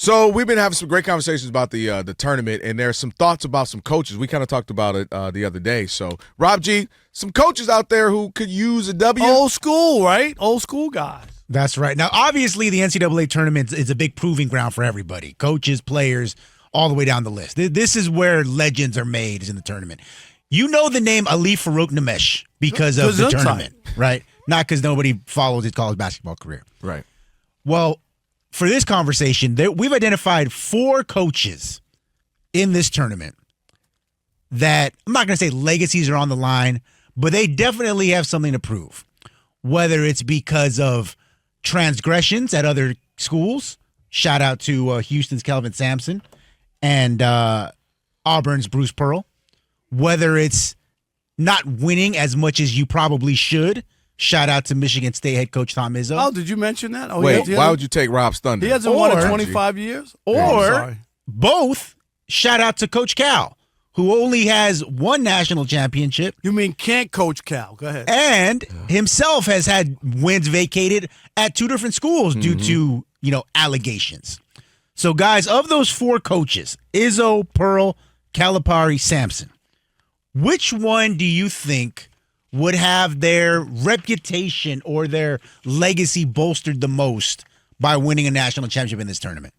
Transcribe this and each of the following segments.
So we've been having some great conversations about the tournament, and there's some thoughts about some coaches. We kind of talked about it the other day. So, Rob G., some coaches out there who could use a W. Old school, right? Old school guys. That's right. Now, obviously, the NCAA tournament is a big proving ground for everybody. Coaches, players, all the way down the list. This is where legends are made, is in the tournament. You know the name Ali Farouk Namesh because of the tournament, right? Not because nobody follows his college basketball career. Right. Well, for this conversation, we've identified 4 coaches in this tournament that, I'm not going to say legacies are on the line, but they definitely have something to prove. Whether it's because of transgressions at other schools, shout out to Houston's Kelvin Sampson and Auburn's Bruce Pearl. Whether it's not winning as much as you probably should, shout out to Michigan State head coach Tom Izzo. Oh, did you mention that? Oh, wait, why would you take Rob's thunder? He hasn't won in 25 years? Or both, shout out to Coach Cal, who only has 1 national championship. You mean can't coach Cal. Go ahead. And himself has had wins vacated at 2 different schools due to, allegations. So, guys, of those 4 coaches, Izzo, Pearl, Calipari, Sampson, which one do you think would have their reputation or their legacy bolstered the most by winning a national championship in this tournament?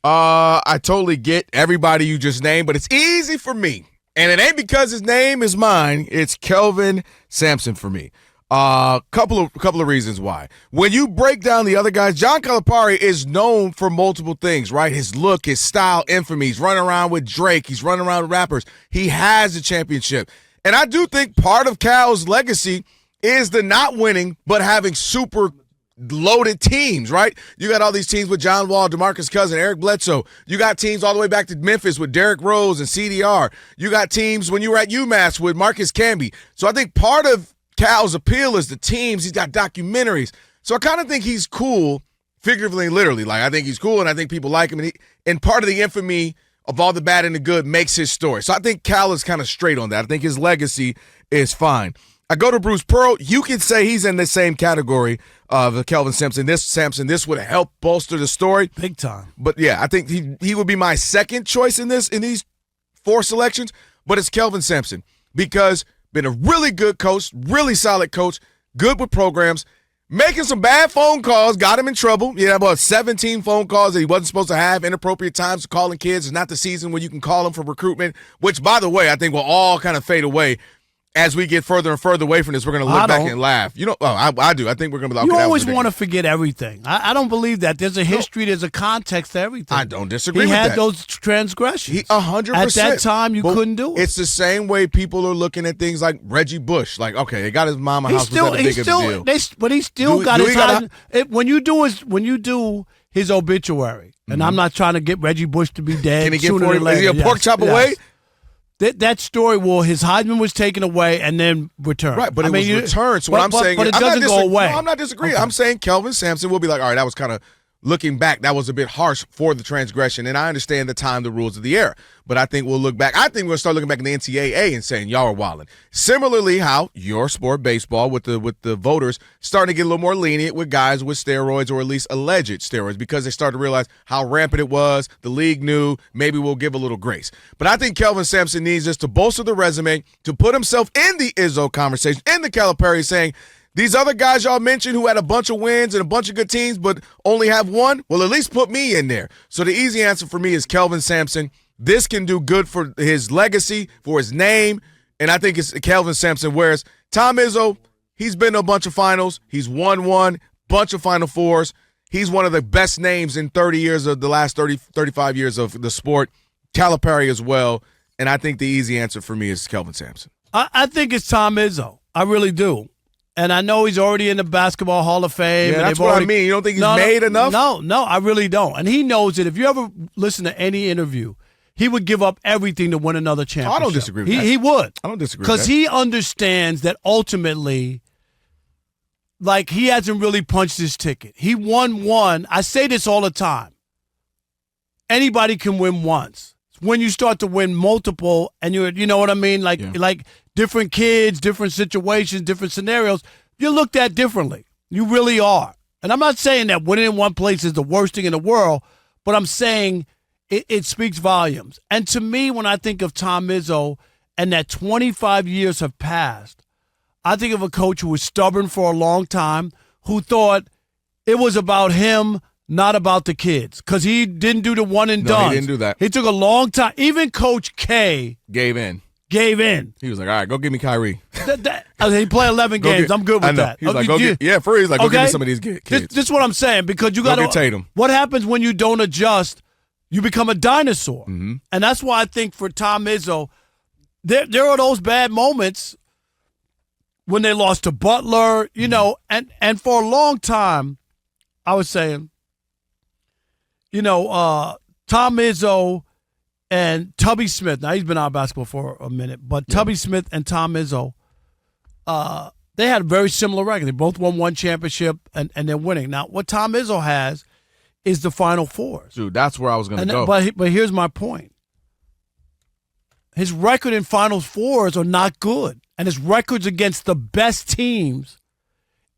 I totally get everybody you just named, but it's easy for me. And it ain't because his name is mine. It's Kelvin Sampson for me. Couple of reasons why. When you break down the other guys, John Calipari is known for multiple things, right? His look, his style, infamy. He's running around with Drake. He's running around with rappers. He has a championship. And I do think part of Cal's legacy is the not winning, but having super loaded teams, right? You got all these teams with John Wall, DeMarcus Cousins, Eric Bledsoe. You got teams all the way back to Memphis with Derrick Rose and CDR. You got teams when you were at UMass with Marcus Camby. So I think part of Cal's appeal is the teams. He's got documentaries. So I kind of think he's cool, figuratively and literally. Like, I think he's cool, and I think people like him. And part of the infamy of all the bad and the good makes his story. So I think Cal is kind of straight on that. I think his legacy is fine. I go to Bruce Pearl. You could say he's in the same category of Kelvin Sampson. This would help bolster the story. Big time. But, yeah, I think he would be my second choice in these 4 selections. But it's Kelvin Sampson because been a really good coach, really solid coach, good with programs, making some bad phone calls, got him in trouble. He had about 17 phone calls that he wasn't supposed to have, inappropriate times calling kids. It's not the season when you can call them for recruitment, which, by the way, I think will all kind of fade away. As we get further and further away from this, we're going to look back and laugh. I do. I think we're going to be like, you always want to forget everything. I don't believe that. There's a history, there's a context to everything. I don't disagree with that. He had those transgressions. 100%. At that time, you couldn't do it. It's the same way people are looking at things like Reggie Bush. Like, okay, they got his mama house. But he still got his. When you do his obituary, and I'm not trying to get Reggie Bush to be dead. Can he get 40? Is he a pork chop away? That story, his Heisman was taken away and then returned. Right, but it was returned. So what I'm saying is, it doesn't go away. No, I'm not disagreeing. Okay. I'm saying Kelvin Sampson will be like, all right, that was kind of, looking back, that was a bit harsh for the transgression. And I understand the time, the rules of the era. But I think we'll look back. I think we'll start looking back in the NCAA and saying, y'all are wilding. Similarly, how your sport, baseball, with the voters starting to get a little more lenient with guys with steroids or at least alleged steroids because they started to realize how rampant it was. The league knew. Maybe we'll give a little grace. But I think Kelvin Sampson needs just to bolster the resume, to put himself in the Izzo conversation, in the Calipari, saying, these other guys y'all mentioned who had a bunch of wins and a bunch of good teams but only have one, well, at least put me in there. So the easy answer for me is Kelvin Sampson. This can do good for his legacy, for his name, and I think it's Kelvin Sampson. Whereas Tom Izzo, he's been to a bunch of finals. He's won one, bunch of Final Fours. He's one of the best names in 30 years of the last 35 years of the sport. Calipari as well, and I think the easy answer for me is Kelvin Sampson. I think it's Tom Izzo. I really do. And I know he's already in the Basketball Hall of Fame. Yeah, that's what I mean. You don't think he's made enough? No, I really don't. And he knows it. If you ever listen to any interview, he would give up everything to win another championship. I don't disagree with that. He would. I don't disagree with that. Because he understands that ultimately, like, he hasn't really punched his ticket. He won one. I say this all the time. Anybody can win once. When you start to win multiple and you know what I mean? Like different kids, different situations, different scenarios, you're looked at differently. You really are. And I'm not saying that winning in one place is the worst thing in the world, But I'm saying it speaks volumes. And to me, when I think of Tom Izzo and that 25 years have passed, I think of a coach who was stubborn for a long time, who thought it was about him, not about the kids, because he didn't do the one and done. He didn't do that. He took a long time. Even Coach K gave in. He was like, all right, go give me Kyrie. He played 11 games. I'm good with that. He was like, go give me some of these kids. This is what I'm saying, because you got to. Tatum. What happens when you don't adjust? You become a dinosaur. Mm-hmm. And that's why I think for Tom Izzo, there are those bad moments when they lost to Butler, you know, and for a long time, I was saying, you know, Tom Izzo and Tubby Smith. Now, he's been out of basketball for a minute, but Tubby Smith and Tom Izzo, they had a very similar record. They both won one championship, and they're winning. Now, what Tom Izzo has is the Final Fours. Dude, that's where I was going to go. But here's my point. His record in Final Fours are not good, and his records against the best teams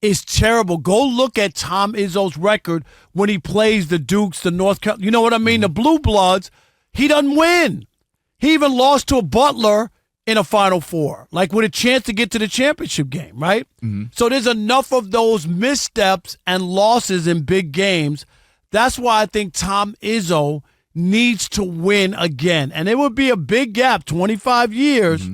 is terrible. Go look at Tom Izzo's record when he plays the Dukes, the North Carolina. You know what I mean? The Blue Bloods. He doesn't win. He even lost to a Butler in a Final Four, like with a chance to get to the championship game, right? Mm-hmm. So there's enough of those missteps and losses in big games. That's why I think Tom Izzo needs to win again. And it would be a big gap, 25 years,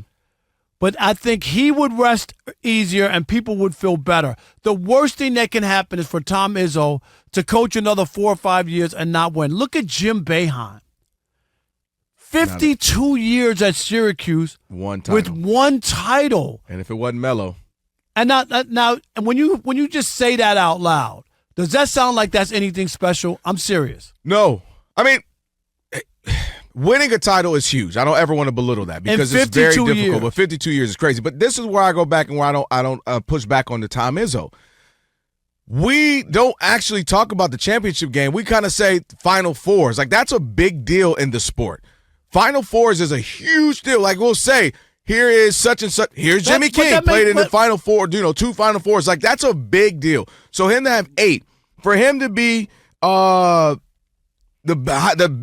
but I think he would rest easier and people would feel better. The worst thing that can happen is for Tom Izzo to coach another 4 or 5 years and not win. Look at Jim Boeheim. 52 years at Syracuse with one title. And if it wasn't Melo. And now when you just say that out loud, does that sound like that's anything special? I'm serious. No. I mean, winning a title is huge. I don't ever want to belittle that because it's very difficult. Years. But 52 years is crazy. But this is where I go back and where I don't push back on the Tom Izzo. We don't actually talk about the championship game. We kind of say Final Fours. Like, that's a big deal in the sport. Final Fours is a huge deal. Like, we'll say, here is such and such. Here's Jimmy King played in the Final Four, 2 Final Fours. Like, that's a big deal. So him to have 8, for him to be the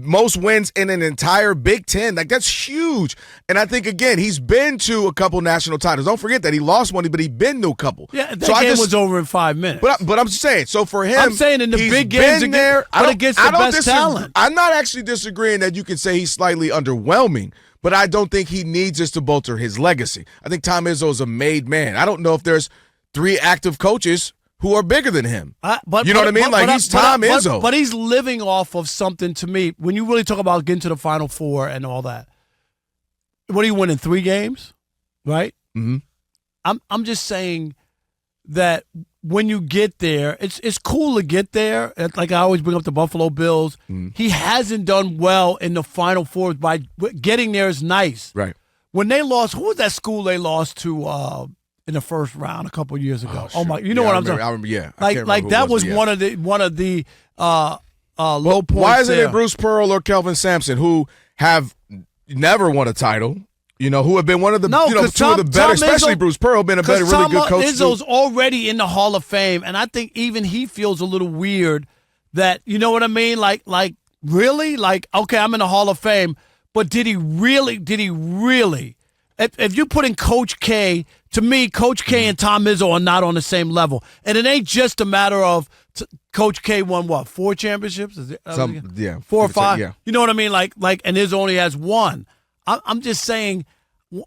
most wins in an entire Big Ten, like, that's huge. And I think, again, he's been to a couple national titles. Don't forget that he lost one, but he's been to a couple. Yeah, that game was over in 5 minutes. But I'm saying, so for him, I'm saying in the big games against the best talent. I'm not actually disagreeing that you can say he's slightly underwhelming, but I don't think he needs this to bolster his legacy. I think Tom Izzo is a made man. I don't know if there's 3 active coaches who are bigger than him. You know what I mean? Like, he's Tom Izzo. But he's living off of something, to me. When you really talk about getting to the Final Four and all that, what are you winning, 3 games? Right? Mm-hmm. I'm just saying that when you get there, it's cool to get there. Like, I always bring up the Buffalo Bills. Mm-hmm. He hasn't done well in the Final Four. By getting there is nice. Right. When they lost, who was that school they lost to in the first round a couple of years ago? Oh my! You know what I'm saying? I remember. Yeah. Like that was one of the low points. Why isn't there. it Bruce Pearl or Kelvin Sampson, who have never won a title? You know, who have been one of the two of the better, especially Bruce Pearl, been a better, really good coach. Izzo's already in the Hall of Fame, and I think even he feels a little weird that, you know what I mean? Like really? Like, okay, I'm in the Hall of Fame, but did he really? If you put in Coach K, to me, Coach K and Tom Izzo are not on the same level. And it ain't just a matter of Coach K won, what, 4 championships? 4 or 5? Yeah. You know what I mean? Like, and Izzo only has 1. I'm just saying,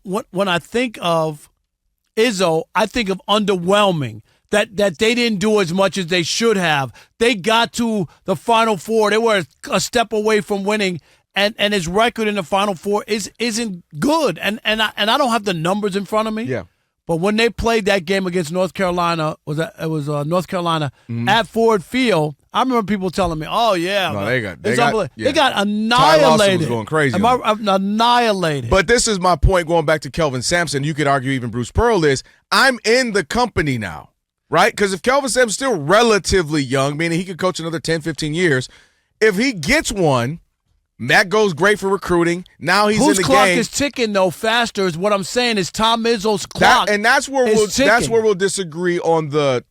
when I think of Izzo, I think of underwhelming. That they didn't do as much as they should have. They got to the Final Four. They were a step away from winning. And his record in the Final Four isn't good. And I don't have the numbers in front of me. Yeah. But when they played that game against North Carolina, North Carolina at Ford Field, I remember people telling me, "Oh yeah, no, they got annihilated." Ty Lawson was going crazy. Annihilated. But this is my point. Going back to Kelvin Sampson, you could argue even Bruce Pearl is. I'm in the company now, right? Because if Kelvin Sampson's still relatively young, meaning he could coach another 10, 15 years, if he gets one. That goes great for recruiting. Now he's in the game. Whose clock is ticking, though, faster is what I'm saying is Tom Izzo's clock. That's where we'll disagree on the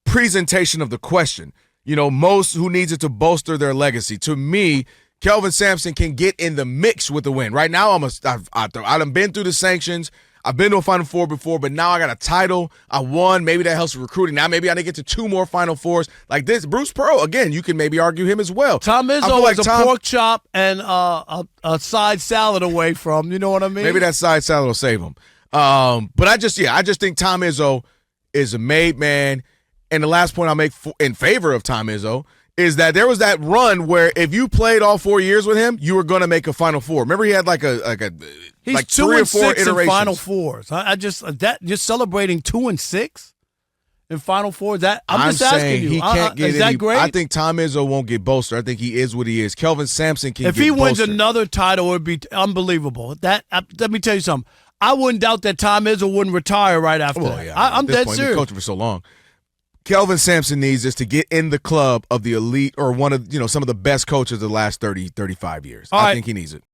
presentation of the question. most who needs it to bolster their legacy. To me, Kelvin Sampson can get in the mix with the win. Right now, I've been through the sanctions. I've been to a Final Four before, but now I got a title. I won. Maybe that helps with recruiting. Now maybe I need to get to 2 more Final Fours. Like this, Bruce Pearl, again, you can maybe argue him as well. Tom Izzo is a pork chop and a side salad away from, you know what I mean? Maybe that side salad will save him. But I just think Tom Izzo is a made man. And the last point I'll make in favor of Tom Izzo is that there was that run where if you played all 4 years with him, you were going to make a Final Four. Remember, he had He's like 2 3 or and 4 6 iterations. in Final Fours. You're celebrating 2 and 6 in Final Fours. I'm just asking you. He can't get is that great? I think Tom Izzo won't get bolstered. I think he is what he is. Kelvin Sampson can. If get he wins bolstered. another title, it would be unbelievable. Let me tell you something. I wouldn't doubt that Tom Izzo wouldn't retire right after that. Yeah, I'm dead He's been serious. coaching for so long. Kelvin Sampson needs this to get in the club of the elite or one of some of the best coaches of the last 30, 35 years. I think he needs it.